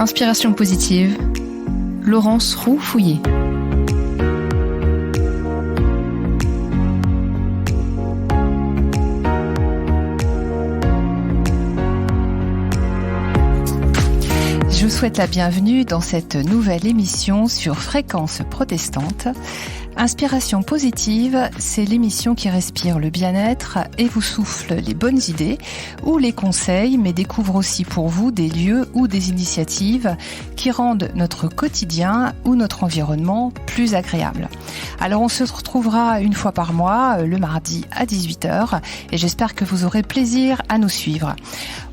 Inspiration positive, Laurence Roux-Fouillé. Je vous souhaite la bienvenue dans cette nouvelle émission sur Fréquence Protestante. Inspiration positive, c'est l'émission qui respire le bien-être et vous souffle les bonnes idées ou les conseils, mais découvre aussi pour vous des lieux ou des initiatives qui rendent notre quotidien ou notre environnement plus agréable. Alors on se retrouvera une fois par mois, le mardi à 18h, et j'espère que vous aurez plaisir à nous suivre.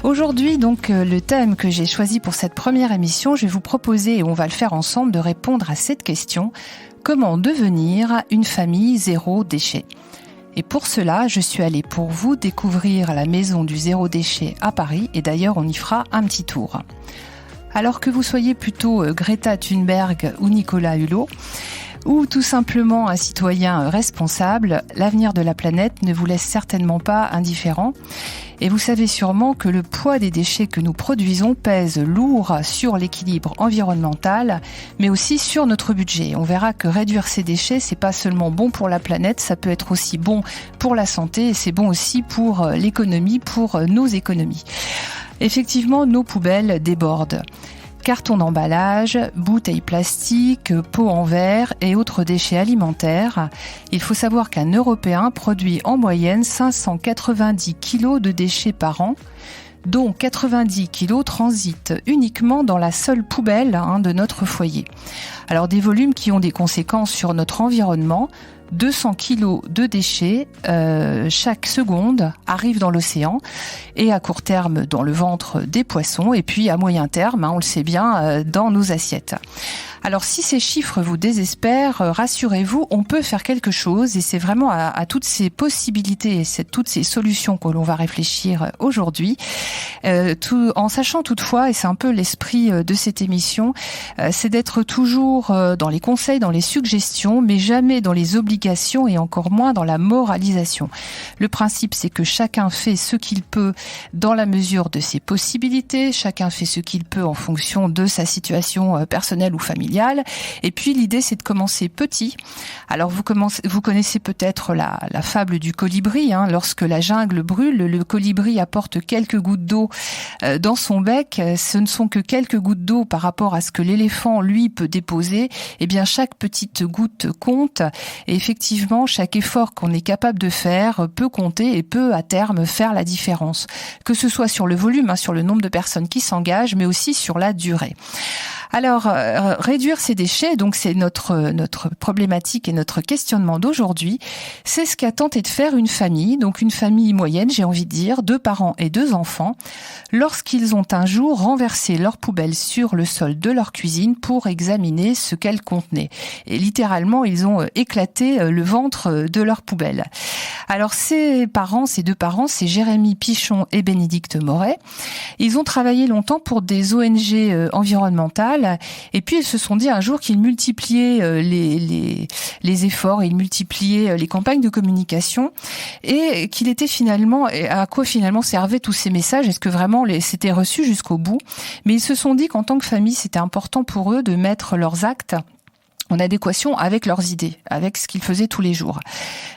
Aujourd'hui, donc, le thème que j'ai choisi pour cette première émission, je vais vous proposer, et on va le faire ensemble, de répondre à cette question: comment devenir une famille zéro déchet ? Et pour cela, je suis allée pour vous découvrir la maison du zéro déchet à Paris, et d'ailleurs on y fera un petit tour. Alors que vous soyez plutôt Greta Thunberg ou Nicolas Hulot, ou tout simplement un citoyen responsable, l'avenir de la planète ne vous laisse certainement pas indifférent. Et vous savez sûrement que le poids des déchets que nous produisons pèse lourd sur l'équilibre environnemental, mais aussi sur notre budget. On verra que réduire ces déchets, c'est pas seulement bon pour la planète, ça peut être aussi bon pour la santé, et c'est bon aussi pour l'économie, pour nos économies. Effectivement, nos poubelles débordent. Carton d'emballage, bouteilles plastiques, pots en verre et autres déchets alimentaires. Il faut savoir qu'un Européen produit en moyenne 590 kg de déchets par an, dont 90 kg transitent uniquement dans la seule poubelle de notre foyer. Alors des volumes qui ont des conséquences sur notre environnement. 200 kg de déchets chaque seconde arrivent dans l'océan, et à court terme dans le ventre des poissons, et puis à moyen terme, on le sait bien, dans nos assiettes. Alors si ces chiffres vous désespèrent, rassurez-vous, on peut faire quelque chose, et c'est vraiment à toutes ces possibilités et toutes ces solutions que l'on va réfléchir aujourd'hui, en sachant toutefois, et c'est un peu l'esprit de cette émission, c'est d'être toujours dans les conseils, dans les suggestions, mais jamais dans les obligations et encore moins dans la moralisation. Le principe, c'est que chacun fait ce qu'il peut dans la mesure de ses possibilités, chacun fait ce qu'il peut en fonction de sa situation personnelle ou familiale. Et puis l'idée, c'est de commencer petit. Alors vous connaissez peut-être la fable du colibri. Lorsque la jungle brûle, le colibri apporte quelques gouttes d'eau dans son bec. Ce ne sont que quelques gouttes d'eau par rapport à ce que l'éléphant, lui, peut déposer. Eh bien, chaque petite goutte compte. Et effectivement, chaque effort qu'on est capable de faire peut compter et peut à terme faire la différence. Que ce soit sur le volume, sur le nombre de personnes qui s'engagent, mais aussi sur la durée. Alors, réduire ces déchets, donc c'est notre problématique et notre questionnement d'aujourd'hui. C'est ce qu'a tenté de faire une famille, donc une famille moyenne, j'ai envie de dire, 2 parents et 2 enfants, lorsqu'ils ont un jour renversé leur poubelle sur le sol de leur cuisine pour examiner ce qu'elle contenait. Et littéralement, ils ont éclaté le ventre de leur poubelle. Alors, ces 2 parents, c'est Jérémy Pichon et Bénédicte Moret. Ils ont travaillé longtemps pour des ONG environnementales. Et puis ils se sont dit un jour qu'ils multipliaient les efforts, ils multipliaient les campagnes de communication, et qu'il était finalement, à quoi finalement servaient tous ces messages, est-ce que vraiment c'était reçu jusqu'au bout? Mais ils se sont dit qu'en tant que famille, c'était important pour eux de mettre leurs actes en adéquation avec leurs idées, avec ce qu'ils faisaient tous les jours.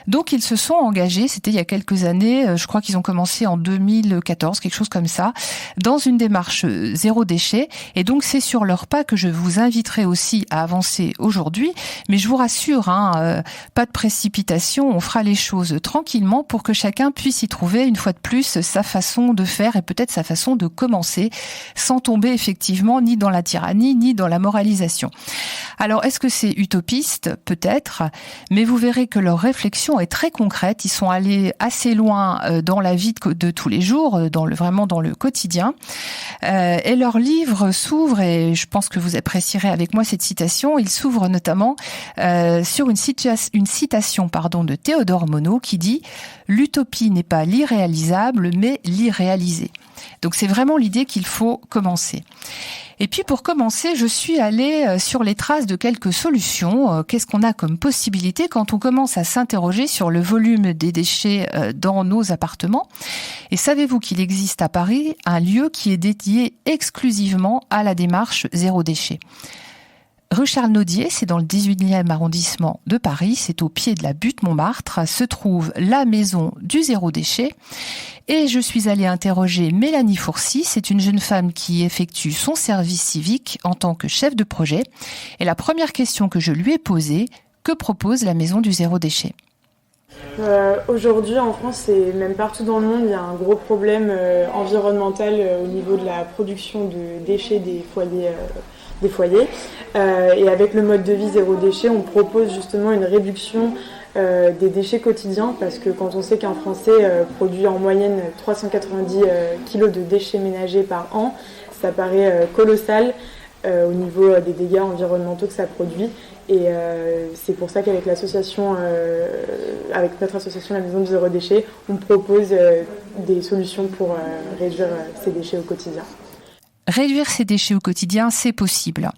Donc ils se sont engagés, c'était il y a quelques années, je crois qu'ils ont commencé en 2014, quelque chose comme ça, dans une démarche zéro déchet, et donc c'est sur leur pas que je vous inviterai aussi à avancer aujourd'hui, mais je vous rassure, pas de précipitation, on fera les choses tranquillement pour que chacun puisse y trouver une fois de plus sa façon de faire et peut-être sa façon de commencer, sans tomber effectivement ni dans la tyrannie ni dans la moralisation. Alors est-ce que c'est utopiste, peut-être, mais vous verrez que leur réflexion est très concrète. Ils sont allés assez loin dans la vie de tous les jours, vraiment dans le quotidien. Et leur livre s'ouvre, et je pense que vous apprécierez avec moi cette citation, il s'ouvre notamment sur une citation de Théodore Monod qui dit « L'utopie n'est pas l'irréalisable, mais l'irréalisé ». Donc c'est vraiment l'idée qu'il faut commencer. Et puis pour commencer, je suis allée sur les traces de quelques solutions. Qu'est-ce qu'on a comme possibilité quand on commence à s'interroger sur le volume des déchets dans nos appartements ? Et savez-vous qu'il existe à Paris un lieu qui est dédié exclusivement à la démarche zéro déchet ? Rue Charles-Nodier, c'est dans le 18e arrondissement de Paris, c'est au pied de la butte Montmartre, se trouve la maison du zéro déchet. Et je suis allée interroger Mélanie Fourcy, c'est une jeune femme qui effectue son service civique en tant que chef de projet. Et la première question que je lui ai posée, que propose la maison du zéro déchet ? Aujourd'hui en France et même partout dans le monde, il y a un gros problème environnemental au niveau de la production de déchets des foyers. Et avec le mode de vie zéro déchet, on propose justement une réduction des déchets quotidiens, parce que quand on sait qu'un Français produit en moyenne 390 kg de déchets ménagers par an, ça paraît colossal au niveau des dégâts environnementaux que ça produit. Et c'est pour ça qu'avec l'association, avec notre association La Maison du Zéro Déchet, on propose des solutions pour réduire ces déchets au quotidien. Réduire ces déchets au quotidien, c'est possible.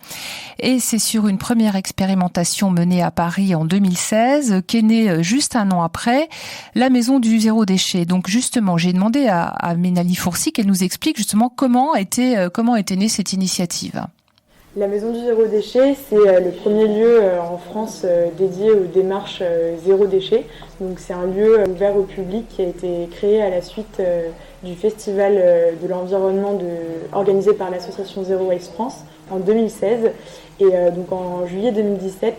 Et c'est sur une première expérimentation menée à Paris en 2016 qu'est née juste un an après la Maison du Zéro Déchet. Donc justement, j'ai demandé à Mélanie Fourcy qu'elle nous explique justement comment était née cette initiative. La Maison du Zéro Déchet, c'est le premier lieu en France dédié aux démarches zéro déchet. Donc c'est un lieu ouvert au public qui a été créé à la suite du festival de l'environnement organisé par l'association Zero Waste France en 2016. Et donc en juillet 2017,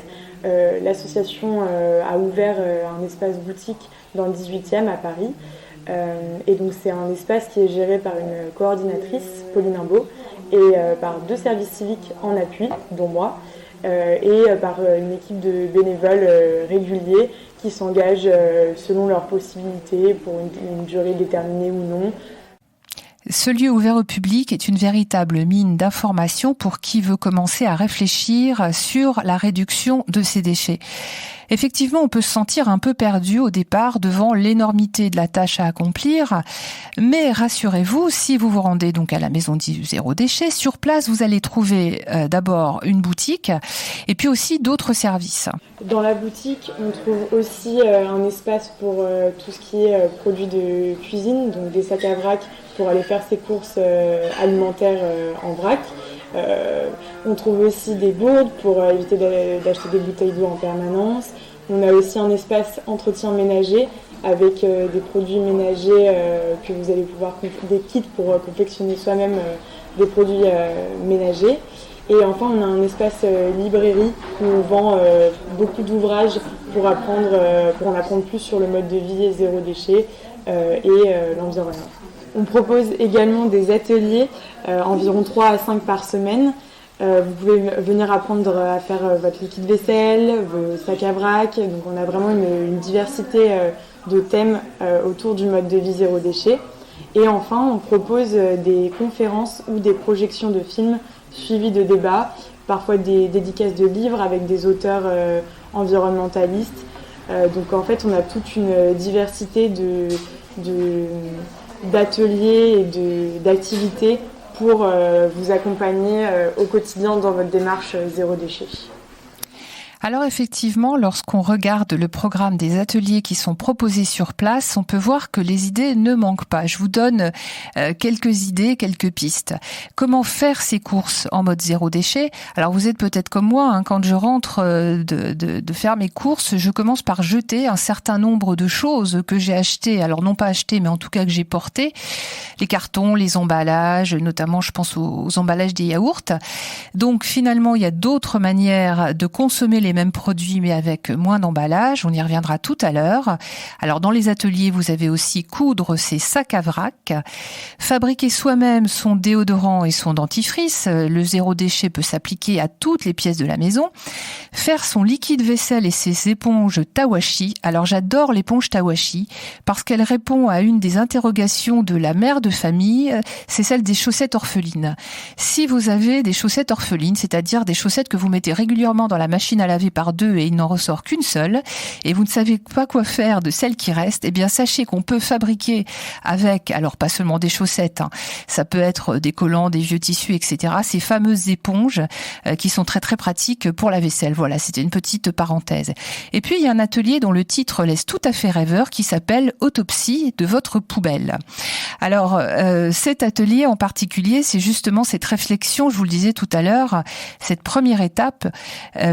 l'association a ouvert un espace boutique dans le 18e à Paris. Et donc c'est un espace qui est géré par une coordinatrice, Pauline Imbaud, et par 2 services civiques en appui, dont moi, et par une équipe de bénévoles réguliers qui s'engagent selon leurs possibilités pour une durée déterminée ou non. Ce lieu ouvert au public est une véritable mine d'informations pour qui veut commencer à réfléchir sur la réduction de ces déchets. Effectivement, on peut se sentir un peu perdu au départ devant l'énormité de la tâche à accomplir, mais rassurez-vous, si vous vous rendez donc à la Maison du Zéro Déchet, sur place, vous allez trouver d'abord une boutique et puis aussi d'autres services. Dans la boutique, on trouve aussi un espace pour tout ce qui est produits de cuisine, donc des sacs à vrac pour aller faire ses courses alimentaires en vrac. On trouve aussi des gourdes pour éviter d'acheter des bouteilles d'eau en permanence. On a aussi un espace entretien ménager avec des produits ménagers que vous allez pouvoir, des kits pour confectionner soi-même des produits ménagers. Et enfin, on a un espace librairie où on vend beaucoup d'ouvrages pour en apprendre plus sur le mode de vie zéro déchet et l'environnement. On propose également des ateliers, environ 3 à 5 par semaine. Vous pouvez venir apprendre à faire votre liquide vaisselle, vos sacs à vrac. Donc on a vraiment une diversité de thèmes autour du mode de vie zéro déchet. Et enfin, on propose des conférences ou des projections de films suivies de débats, parfois des dédicaces de livres avec des auteurs environnementalistes. Donc en fait, on a toute une diversité d'ateliers et d'activités pour vous accompagner au quotidien dans votre démarche zéro déchet. Alors effectivement, lorsqu'on regarde le programme des ateliers qui sont proposés sur place, on peut voir que les idées ne manquent pas. Je vous donne quelques idées, quelques pistes. Comment faire ses courses en mode zéro déchet ? Alors vous êtes peut-être comme moi, quand je rentre de faire mes courses, je commence par jeter un certain nombre de choses que j'ai achetées. Alors non pas achetées, mais en tout cas que j'ai portées. Les cartons, les emballages, notamment je pense aux emballages des yaourts. Donc finalement, il y a d'autres manières de consommer les mêmes produits mais avec moins d'emballage, on y reviendra tout à l'heure. Alors dans les ateliers, vous avez aussi coudre ses sacs à vrac, fabriquer soi-même son déodorant et son dentifrice, le zéro déchet peut s'appliquer à toutes les pièces de la maison, faire son liquide vaisselle et ses éponges Tawashi. Alors j'adore l'éponge Tawashi parce qu'elle répond à une des interrogations de la mère de famille, c'est celle des chaussettes orphelines. Si vous avez des chaussettes orphelines, c'est-à-dire des chaussettes que vous mettez régulièrement dans la machine à laver gravez par 2 et il n'en ressort qu'une seule, et vous ne savez pas quoi faire de celle qui reste, eh bien sachez qu'on peut fabriquer avec, alors pas seulement des chaussettes, ça peut être des collants, des vieux tissus, etc., ces fameuses éponges qui sont très très pratiques pour la vaisselle. Voilà, c'était une petite parenthèse. Et puis il y a un atelier dont le titre laisse tout à fait rêveur qui s'appelle Autopsie de votre poubelle. Alors cet atelier en particulier, c'est justement cette réflexion, je vous le disais tout à l'heure, cette première étape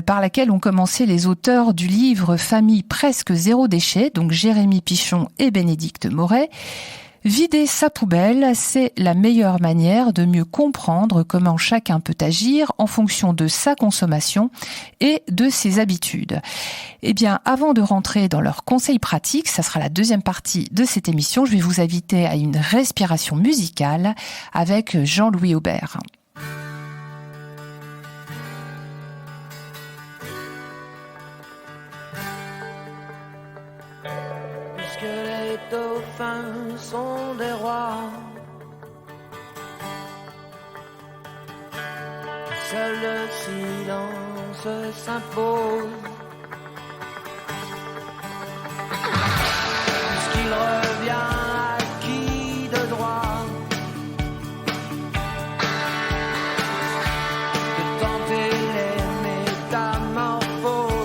par laquelle ont commencé les auteurs du livre Famille presque zéro déchet, donc Jérémy Pichon et Bénédicte Moret. Vider sa poubelle, c'est la meilleure manière de mieux comprendre comment chacun peut agir en fonction de sa consommation et de ses habitudes. Eh bien, avant de rentrer dans leurs conseils pratiques, ça sera la deuxième partie de cette émission, je vais vous inviter à une respiration musicale avec Jean-Louis Aubert. Dauphins sont des rois. Seul le silence s'impose. Puisqu'il revient à qui de droit de tenter les métamorphoses.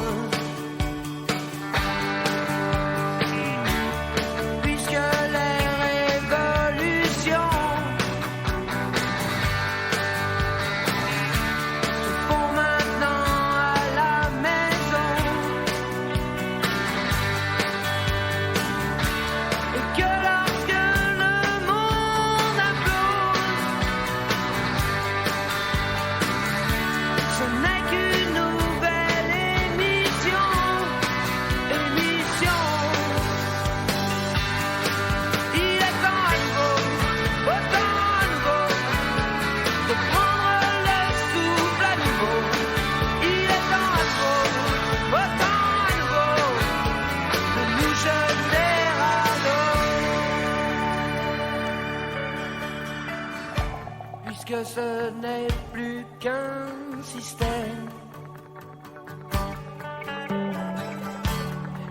Que ce n'est plus qu'un système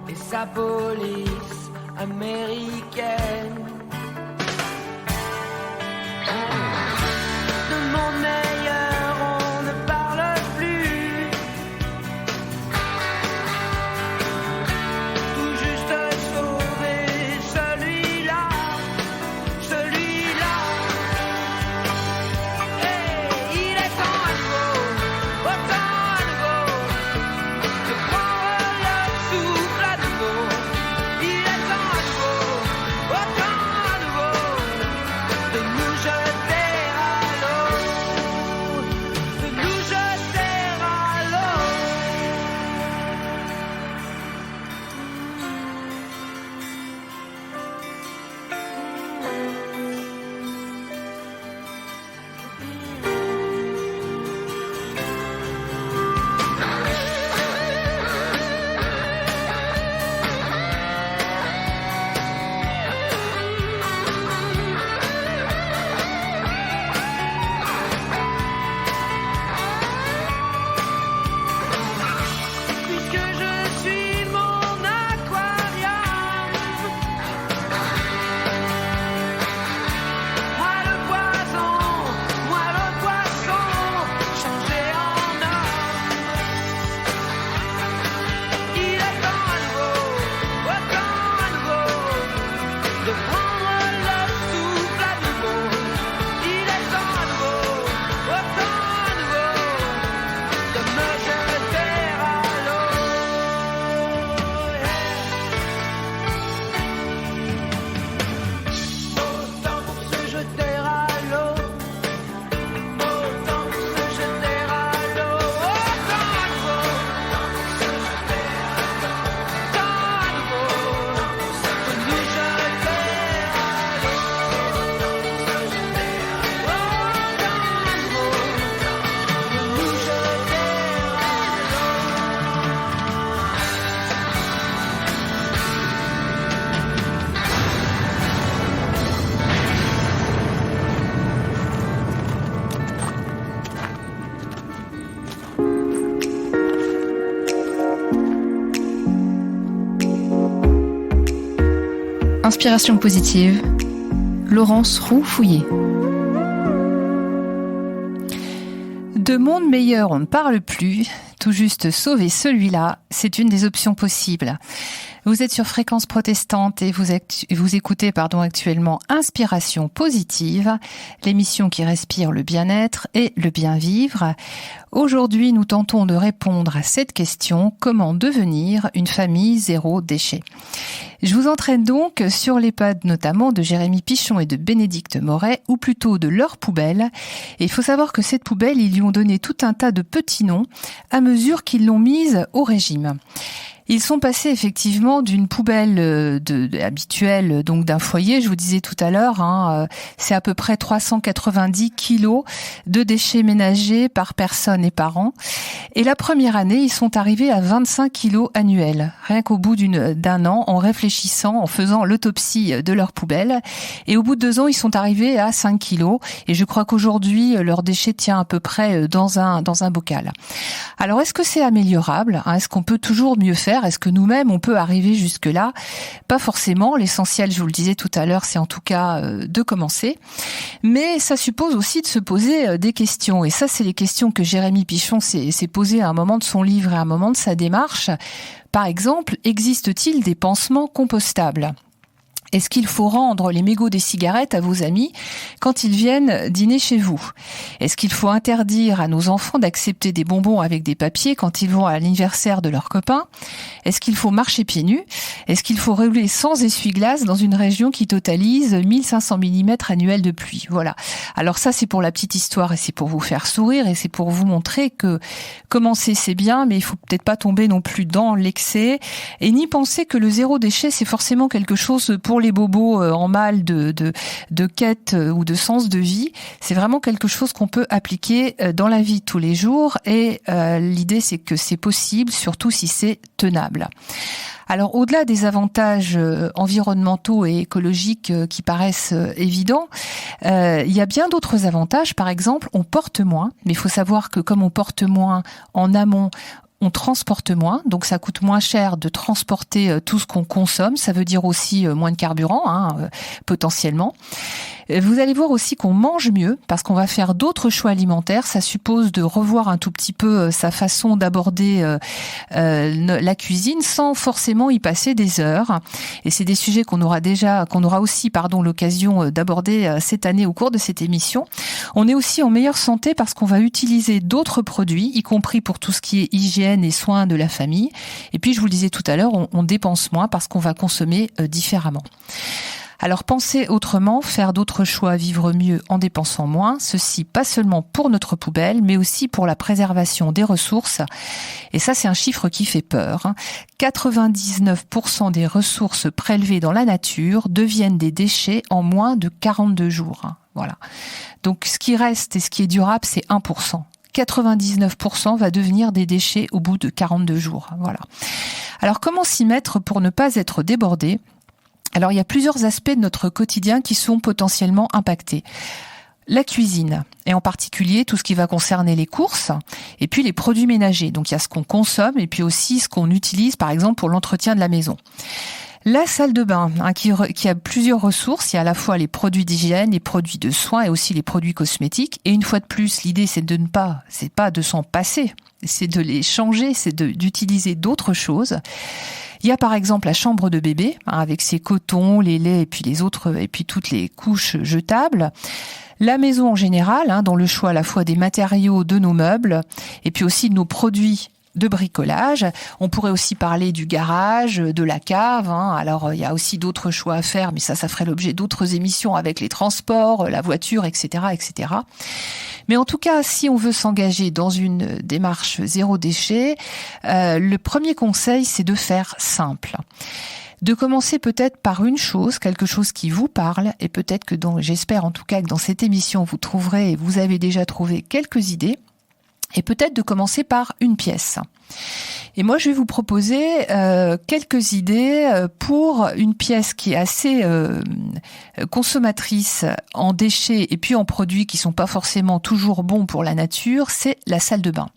et sa police américaine. De monde meilleur on ne parle plus, tout juste sauver celui-là, celui-là. Oh Inspiration positive, Laurence Roux-Fouillé. De monde meilleur, on ne parle plus. Tout juste sauver celui-là, c'est une des options possibles. Vous êtes sur Fréquence Protestante et vous écoutez actuellement Inspiration Positive, l'émission qui respire le bien-être et le bien-vivre. Aujourd'hui, nous tentons de répondre à cette question, comment devenir une famille zéro déchet ? Je vous entraîne donc sur les pas notamment de Jérémy Pichon et de Bénédicte Moret, ou plutôt de leur poubelle. Et il faut savoir que cette poubelle, ils lui ont donné tout un tas de petits noms à mesure qu'ils l'ont mise au régime. Ils sont passés effectivement d'une poubelle habituelle, donc d'un foyer, je vous disais tout à l'heure, c'est à peu près 390 kilos de déchets ménagers par personne et par an. Et la première année, ils sont arrivés à 25 kilos annuels, rien qu'au bout d'un an, en réfléchissant, en faisant l'autopsie de leur poubelle. Et au bout de 2 ans, ils sont arrivés à 5 kilos. Et je crois qu'aujourd'hui, leur déchet tient à peu près dans un bocal. Alors, est-ce que c'est améliorable ? Est-ce qu'on peut toujours mieux faire ? Est-ce que nous-mêmes, on peut arriver jusque-là ? Pas forcément. L'essentiel, je vous le disais tout à l'heure, c'est en tout cas de commencer. Mais ça suppose aussi de se poser des questions. Et ça, c'est les questions que Jérémy Pichon s'est posées à un moment de son livre et à un moment de sa démarche. Par exemple, existe-t-il des pansements compostables ? Est-ce qu'il faut rendre les mégots des cigarettes à vos amis quand ils viennent dîner chez vous ? Est-ce qu'il faut interdire à nos enfants d'accepter des bonbons avec des papiers quand ils vont à l'anniversaire de leurs copains ? Est-ce qu'il faut marcher pieds nus ? Est-ce qu'il faut rouler sans essuie-glace dans une région qui totalise 1500 mm annuels de pluie ? Voilà. Alors ça, c'est pour la petite histoire et c'est pour vous faire sourire et c'est pour vous montrer que commencer, c'est bien, mais il faut peut-être pas tomber non plus dans l'excès et ni penser que le zéro déchet, c'est forcément quelque chose pour les bobos en mal de quête ou de sens de vie. C'est vraiment quelque chose qu'on peut appliquer dans la vie de tous les jours et l'idée c'est que c'est possible, surtout si c'est tenable. Alors au-delà des avantages environnementaux et écologiques qui paraissent évidents, il y a bien d'autres avantages. Par exemple, on porte moins, mais il faut savoir que comme on porte moins en amont, on transporte moins, donc ça coûte moins cher de transporter tout ce qu'on consomme. Ça veut dire aussi moins de carburant, potentiellement. Vous allez voir aussi qu'on mange mieux parce qu'on va faire d'autres choix alimentaires. Ça suppose de revoir un tout petit peu sa façon d'aborder la cuisine sans forcément y passer des heures. Et c'est des sujets qu'on aura aussi l'occasion d'aborder cette année au cours de cette émission. On est aussi en meilleure santé parce qu'on va utiliser d'autres produits, y compris pour tout ce qui est hygiène et soins de la famille. Et puis, je vous le disais tout à l'heure, on dépense moins parce qu'on va consommer différemment. Alors, penser autrement, faire d'autres choix, vivre mieux en dépensant moins, ceci pas seulement pour notre poubelle, mais aussi pour la préservation des ressources. Et ça, c'est un chiffre qui fait peur. 99% des ressources prélevées dans la nature deviennent des déchets en moins de 42 jours. Voilà. Donc, ce qui reste et ce qui est durable, c'est 1%. 99% va devenir des déchets au bout de 42 jours. Voilà. Alors, comment s'y mettre pour ne pas être débordé ? Alors, il y a plusieurs aspects de notre quotidien qui sont potentiellement impactés. La cuisine, et en particulier tout ce qui va concerner les courses, et puis les produits ménagers. Donc, il y a ce qu'on consomme et puis aussi ce qu'on utilise, par exemple, pour l'entretien de la maison. La salle de bain, qui a plusieurs ressources, il y a à la fois les produits d'hygiène, les produits de soins et aussi les produits cosmétiques. Et une fois de plus, l'idée, c'est pas de s'en passer, c'est de les changer, c'est d'utiliser d'autres choses. Il y a par exemple la chambre de bébé, avec ses cotons, les laits et puis toutes les couches jetables. La maison en général, dans le choix à la fois des matériaux de nos meubles et puis aussi de nos produits de bricolage. On pourrait aussi parler du garage, de la cave. Alors, il y a aussi d'autres choix à faire, mais ça ferait l'objet d'autres émissions avec les transports, la voiture, etc., etc. Mais en tout cas, si on veut s'engager dans une démarche zéro déchet, le premier conseil, c'est de faire simple. De commencer peut-être par une chose, quelque chose qui vous parle, et peut-être que j'espère en tout cas que dans cette émission, vous avez déjà trouvé quelques idées. Et peut-être de commencer par une pièce. Et moi, je vais vous proposer quelques idées pour une pièce qui est assez consommatrice en déchets et puis en produits qui sont pas forcément toujours bons pour la nature, c'est la salle de bain.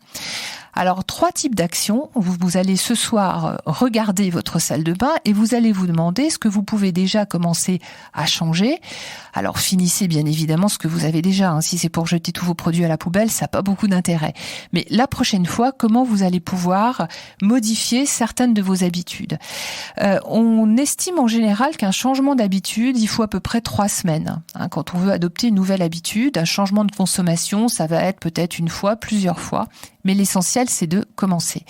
Alors, 3 types d'actions. Vous allez ce soir regarder votre salle de bain et vous allez vous demander ce que vous pouvez déjà commencer à changer. Alors, finissez bien évidemment ce que vous avez déjà. Si c'est pour jeter tous vos produits à la poubelle, ça n'a pas beaucoup d'intérêt. Mais la prochaine fois, comment vous allez pouvoir modifier certaines de vos habitudes ? On estime en général qu'un changement d'habitude, il faut à peu près 3 semaines. Quand on veut adopter une nouvelle habitude, un changement de consommation, ça va être peut-être une fois, plusieurs fois. Mais l'essentiel, c'est de commencer.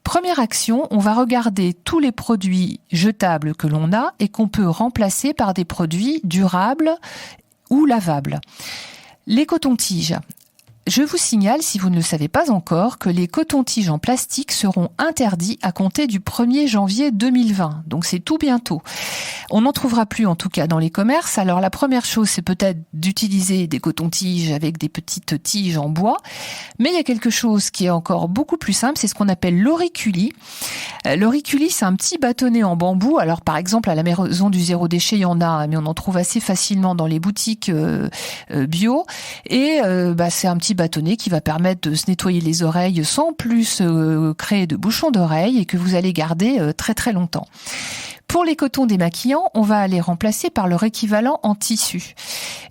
Première action, on va regarder tous les produits jetables que l'on a et qu'on peut remplacer par des produits durables ou lavables. Les cotons-tiges. Je vous signale, si vous ne le savez pas encore, que les cotons-tiges en plastique seront interdits à compter du 1er janvier 2020. Donc c'est tout bientôt. On n'en trouvera plus en tout cas dans les commerces. Alors la première chose, c'est peut-être d'utiliser des cotons-tiges avec des petites tiges en bois. Mais il y a quelque chose qui est encore beaucoup plus simple, c'est ce qu'on appelle l'auriculi. L'auriculi, c'est un petit bâtonnet en bambou. Alors par exemple, à la maison du zéro déchet, il y en a, mais on en trouve assez facilement dans les boutiques bio. Et c'est un petit bâtonnet qui va permettre de se nettoyer les oreilles sans plus créer de bouchons d'oreilles et que vous allez garder très très longtemps. Pour les cotons démaquillants, on va les remplacer par leur équivalent en tissu.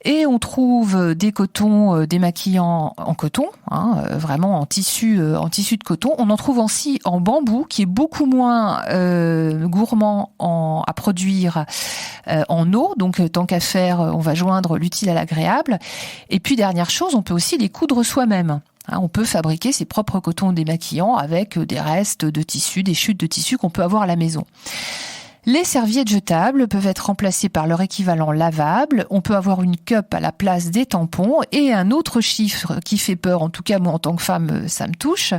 Et on trouve des cotons démaquillants en coton, vraiment en tissu de coton. On en trouve aussi en bambou, qui est beaucoup moins gourmand à produire en eau. Donc tant qu'à faire, on va joindre l'utile à l'agréable. Et puis dernière chose, on peut aussi les coudre soi-même. On peut fabriquer ses propres cotons démaquillants avec des restes de tissu, des chutes de tissu qu'on peut avoir à la maison. Les serviettes jetables peuvent être remplacées par leur équivalent lavable. On peut avoir une cup à la place des tampons. Et un autre chiffre qui fait peur, en tout cas moi en tant que femme, ça me touche.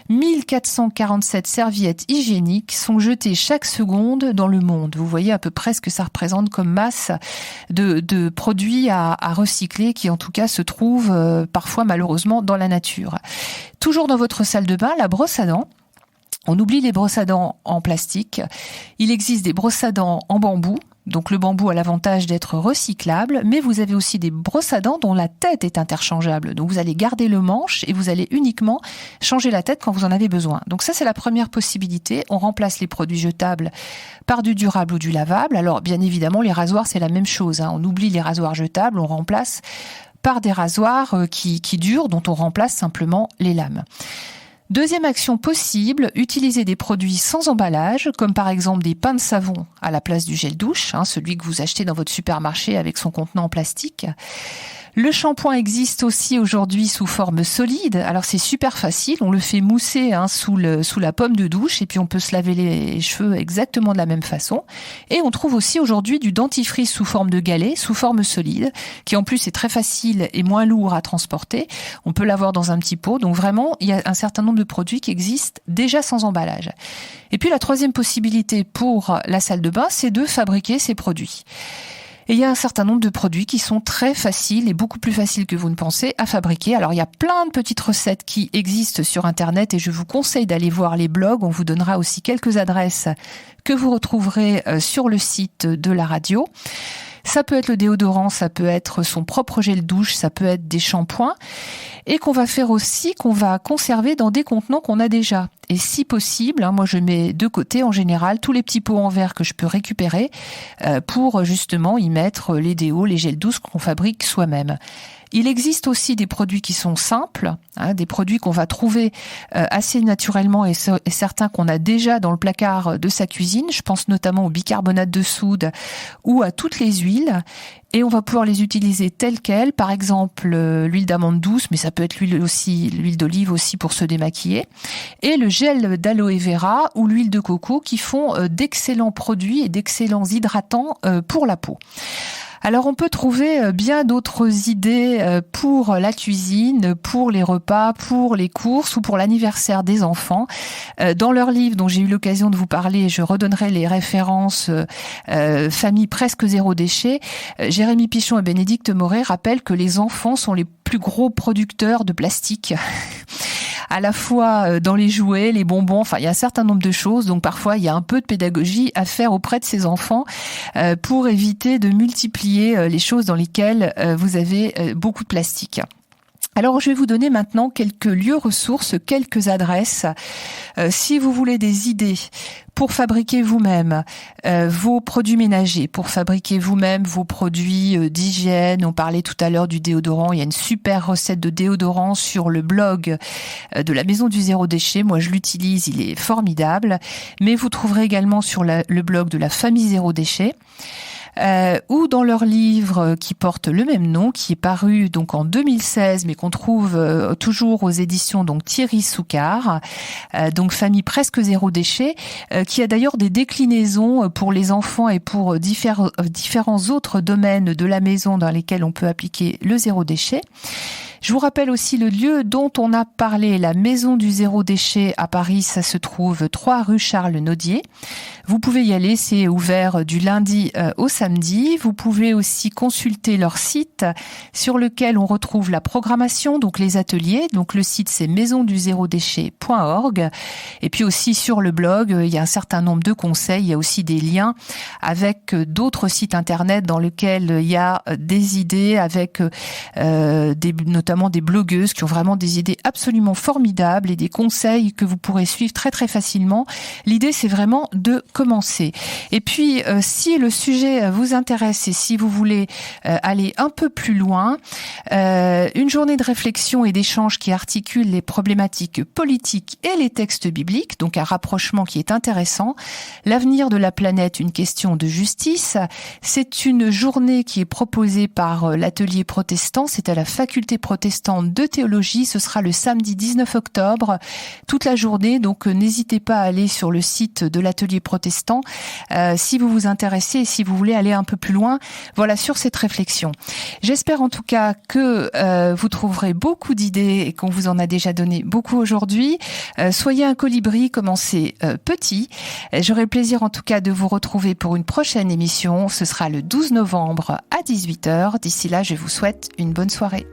1447 serviettes hygiéniques sont jetées chaque seconde dans le monde. Vous voyez à peu près ce que ça représente comme masse de produits à recycler qui en tout cas se trouvent parfois malheureusement dans la nature. Toujours dans votre salle de bain, la brosse à dents. On oublie les brosses à dents en plastique. Il existe des brosses à dents en bambou. Donc le bambou a l'avantage d'être recyclable, mais vous avez aussi des brosses à dents dont la tête est interchangeable. Donc vous allez garder le manche et vous allez uniquement changer la tête quand vous en avez besoin. Donc ça, c'est la première possibilité. On remplace les produits jetables par du durable ou du lavable. Alors bien évidemment, les rasoirs, c'est la même chose. On oublie les rasoirs jetables, on remplace par des rasoirs qui durent, dont on remplace simplement les lames. Deuxième action possible, utiliser des produits sans emballage, comme par exemple des pains de savon à la place du gel douche, celui que vous achetez dans votre supermarché avec son contenant en plastique. Le shampoing existe aussi aujourd'hui sous forme solide. Alors c'est super facile, on le fait mousser sous la pomme de douche et puis on peut se laver les cheveux exactement de la même façon. Et on trouve aussi aujourd'hui du dentifrice sous forme de galet, sous forme solide, qui en plus est très facile et moins lourd à transporter. On peut l'avoir dans un petit pot. Donc vraiment, il y a un certain nombre de produits qui existent déjà sans emballage. Et puis la troisième possibilité pour la salle de bain, c'est de fabriquer ces produits. Et il y a un certain nombre de produits qui sont très faciles et beaucoup plus faciles que vous ne pensez à fabriquer. Alors il y a plein de petites recettes qui existent sur Internet et je vous conseille d'aller voir les blogs. On vous donnera aussi quelques adresses que vous retrouverez sur le site de la radio. Ça peut être le déodorant, ça peut être son propre gel douche, ça peut être des shampoings et qu'on va faire aussi, qu'on va conserver dans des contenants qu'on a déjà. Et si possible, moi je mets de côté en général tous les petits pots en verre que je peux récupérer pour justement y mettre les déos, les gels douces qu'on fabrique soi-même. Il existe aussi des produits qui sont simples, des produits qu'on va trouver assez naturellement et certains qu'on a déjà dans le placard de sa cuisine. Je pense notamment au bicarbonate de soude ou à toutes les huiles. Et on va pouvoir les utiliser telles quelles, par exemple l'huile d'amande douce, mais ça peut être l'huile d'olive aussi pour se démaquiller, et le gel d'aloe vera ou l'huile de coco qui font d'excellents produits et d'excellents hydratants pour la peau. Alors on peut trouver bien d'autres idées pour la cuisine, pour les repas, pour les courses ou pour l'anniversaire des enfants. Dans leur livre dont j'ai eu l'occasion de vous parler, je redonnerai les références Famille presque zéro déchet. Jérémy Pichon et Bénédicte Moret rappellent que les enfants sont les plus gros producteurs de plastique. À la fois dans les jouets, les bonbons, il y a un certain nombre de choses. Donc parfois, il y a un peu de pédagogie à faire auprès de ces enfants pour éviter de multiplier les choses dans lesquelles vous avez beaucoup de plastique. Alors, je vais vous donner maintenant quelques lieux ressources, quelques adresses. Si vous voulez des idées pour fabriquer vous-même vos produits ménagers, pour fabriquer vous-même vos produits d'hygiène, on parlait tout à l'heure du déodorant, il y a une super recette de déodorant sur le blog de la Maison du Zéro Déchet. Moi, je l'utilise, il est formidable. Mais vous trouverez également sur le blog de la famille Zéro Déchet. Ou dans leur livre qui porte le même nom, qui est paru donc en 2016, mais qu'on trouve toujours aux éditions donc Thierry Soucard, donc famille presque zéro déchet, qui a d'ailleurs des déclinaisons pour les enfants et pour différents autres domaines de la maison dans lesquels on peut appliquer le zéro déchet. Je vous rappelle aussi le lieu dont on a parlé, la Maison du Zéro Déchet à Paris. Ça se trouve 3 rue Charles-Naudier. Vous pouvez y aller, c'est ouvert du lundi au samedi. Vous pouvez aussi consulter leur site sur lequel on retrouve la programmation, donc les ateliers. Donc le site, c'est maisonduzérodéchet.org. Et puis aussi sur le blog, il y a un certain nombre de conseils. Il y a aussi des liens avec d'autres sites internet dans lesquels il y a des idées avec notamment des blogueuses qui ont vraiment des idées absolument formidables et des conseils que vous pourrez suivre très très facilement. L'idée, c'est vraiment de commencer. Et puis, si le sujet vous intéresse et si vous voulez aller un peu plus loin, une journée de réflexion et d'échange qui articule les problématiques politiques et les textes bibliques, donc un rapprochement qui est intéressant. L'avenir de la planète, une question de justice. C'est une journée qui est proposée par l'atelier protestant. C'est à la faculté protestante de théologie. Ce sera le samedi 19 octobre, toute la journée. Donc, n'hésitez pas à aller sur le site de l'atelier protestant si vous vous intéressez et si vous voulez aller un peu plus loin. Voilà, sur cette réflexion. J'espère en tout cas que vous trouverez beaucoup d'idées et qu'on vous en a déjà donné beaucoup aujourd'hui. Soyez un colibri, commencez petit. J'aurai le plaisir en tout cas de vous retrouver pour une prochaine émission. Ce sera le 12 novembre à 18h. D'ici là, je vous souhaite une bonne soirée.